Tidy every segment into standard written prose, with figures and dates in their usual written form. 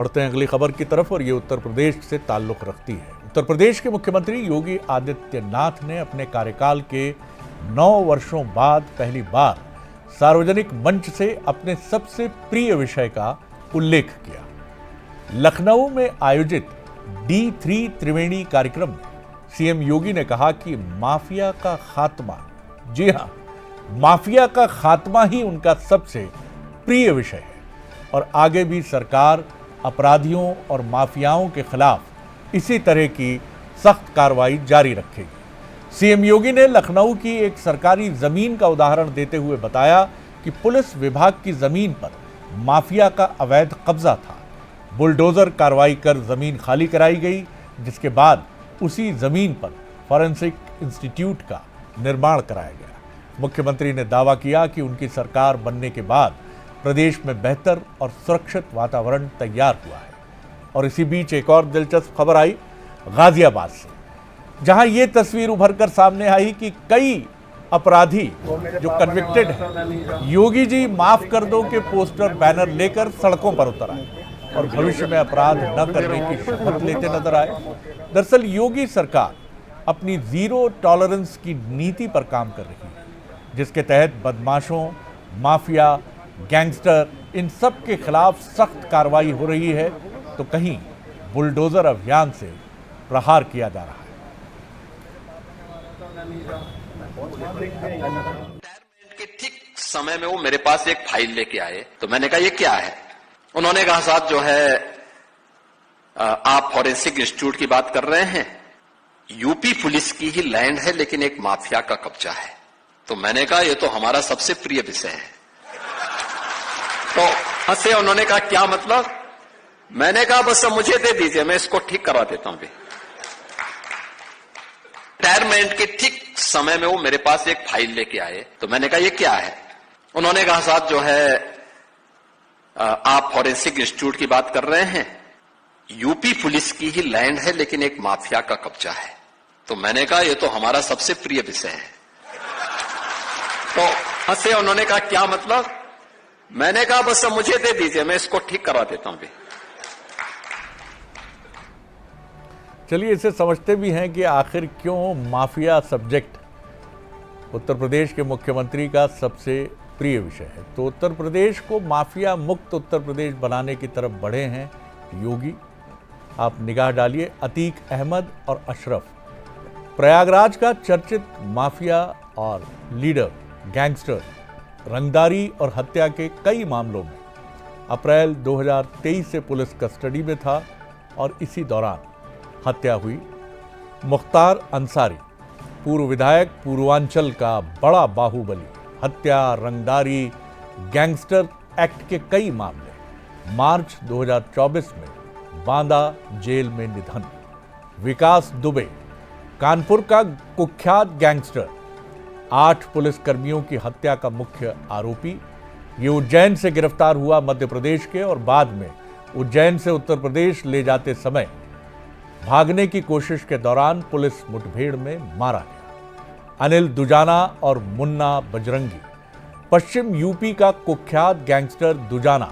बढ़ते हैं अगली खबर की तरफ और ये उत्तर प्रदेश से ताल्लुक रखती है। उत्तर प्रदेश के मुख्यमंत्री योगी आदित्यनाथ ने अपने कार्यकाल के 9 वर्षों बाद पहली बार सार्वजनिक मंच से अपने सबसे प्रिय विषय का उल्लेख किया। लखनऊ में आयोजित D3 त्रिवेणी कार्यक्रम में सीएम योगी ने कहा कि माफिया का खात्मा, जी हां, माफिया का खात्मा ही उनका सबसे प्रिय विषय है और आगे भी सरकार अपराधियों और माफियाओं के खिलाफ इसी तरह की सख्त कार्रवाई जारी रखेगी। सीएम योगी ने लखनऊ की एक सरकारी जमीन का उदाहरण देते हुए बताया कि पुलिस विभाग की जमीन पर माफिया का अवैध कब्जा था। बुलडोजर कार्रवाई कर जमीन खाली कराई गई, जिसके बाद उसी जमीन पर फॉरेंसिक इंस्टीट्यूट का निर्माण कराया गया। मुख्यमंत्री ने दावा किया कि उनकी सरकार बनने के बाद प्रदेश में बेहतर और सुरक्षित वातावरण तैयार हुआ है। और इसी बीच एक और दिलचस्प खबर आई गाजियाबाद से, जहां ये तस्वीर उभर कर सामने आई कि कई अपराधी जो कन्विक्टेड हैं, योगी जी माफ कर दो के पोस्टर बैनर लेकर सड़कों पर उतर आए और भविष्य में अपराध न करने की शपथ लेते नजर आए। दरअसल योगी सरकार अपनी जीरो टॉलरेंस की नीति पर काम कर रही है, जिसके तहत बदमाशों, माफिया, गैंगस्टर, इन सब के खिलाफ सख्त कार्रवाई हो रही है, तो कहीं बुलडोजर अभियान से प्रहार किया जा रहा है। रिटायरमेंट के ठीक समय में वो मेरे पास एक फाइल लेके आए, तो मैंने कहा ये क्या है। उन्होंने कहा साहब जो है आप फॉरेंसिक इंस्टीट्यूट की बात कर रहे हैं, यूपी पुलिस की ही लैंड है लेकिन एक माफिया का कब्जा है। तो मैंने कहा ये तो हमारा सबसे प्रिय विषय है। तो हंसे, उन्होंने कहा क्या मतलब। मैंने कहा बस मुझे दे दीजिए, मैं इसको ठीक करवा देता हूं। रिटायरमेंट के ठीक समय में वो मेरे पास एक फाइल लेके आए, तो मैंने कहा ये क्या है। उन्होंने कहा साहब जो है आप फॉरेंसिक इंस्टीट्यूट की बात कर रहे हैं, यूपी पुलिस की ही लैंड है लेकिन एक माफिया का कब्जा है। तो मैंने कहा ये तो हमारा सबसे प्रिय विषय है। तो हंसे, उन्होंने कहा क्या मतलब। मैंने कहा बस मुझे दे दीजिए, मैं इसको ठीक करवा देता हूं। चलिए इसे समझते भी हैं कि आखिर क्यों माफिया सब्जेक्ट उत्तर प्रदेश के मुख्यमंत्री का सबसे प्रिय विषय है। तो उत्तर प्रदेश को माफिया मुक्त उत्तर प्रदेश बनाने की तरफ बढ़े हैं योगी। आप निगाह डालिए, अतीक अहमद और अशरफ, प्रयागराज का चर्चित माफिया और लीडर, गैंगस्टर, रंगदारी और हत्या के कई मामलों में अप्रैल 2023 से पुलिस कस्टडी में था और इसी दौरान हत्या हुई। मुख्तार अंसारी, पूर्व विधायक, पूर्वांचल का बड़ा बाहुबली, हत्या, रंगदारी, गैंगस्टर एक्ट के कई मामले। मार्च 2024 में बांदा जेल में निधन। विकास दुबे, कानपुर का कुख्यात गैंगस्टर, 8 पुलिसकर्मियों की हत्या का मुख्य आरोपी। ये उज्जैन से गिरफ्तार हुआ मध्य प्रदेश के और बाद में उज्जैन से उत्तर प्रदेश ले जाते समय भागने की कोशिश के दौरान पुलिस मुठभेड़ में मारा गया। अनिल दुजाना और मुन्ना बजरंगी, पश्चिम यूपी का कुख्यात गैंगस्टर दुजाना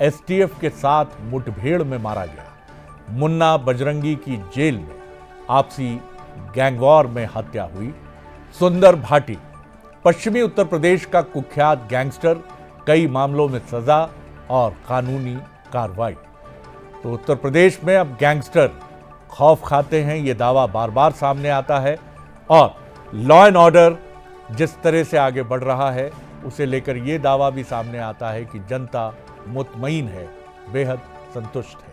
एसटीएफ के साथ मुठभेड़ में मारा गया। मुन्ना बजरंगी की जेल में आपसी गैंगवॉर में हत्या हुई। सुंदर भाटी, पश्चिमी उत्तर प्रदेश का कुख्यात गैंगस्टर, कई मामलों में सजा और कानूनी कार्रवाई। तो उत्तर प्रदेश में अब गैंगस्टर खौफ खाते हैं, ये दावा बार बार सामने आता है और लॉ एंड ऑर्डर जिस तरह से आगे बढ़ रहा है उसे लेकर ये दावा भी सामने आता है कि जनता मुतमईन है, बेहद संतुष्ट है।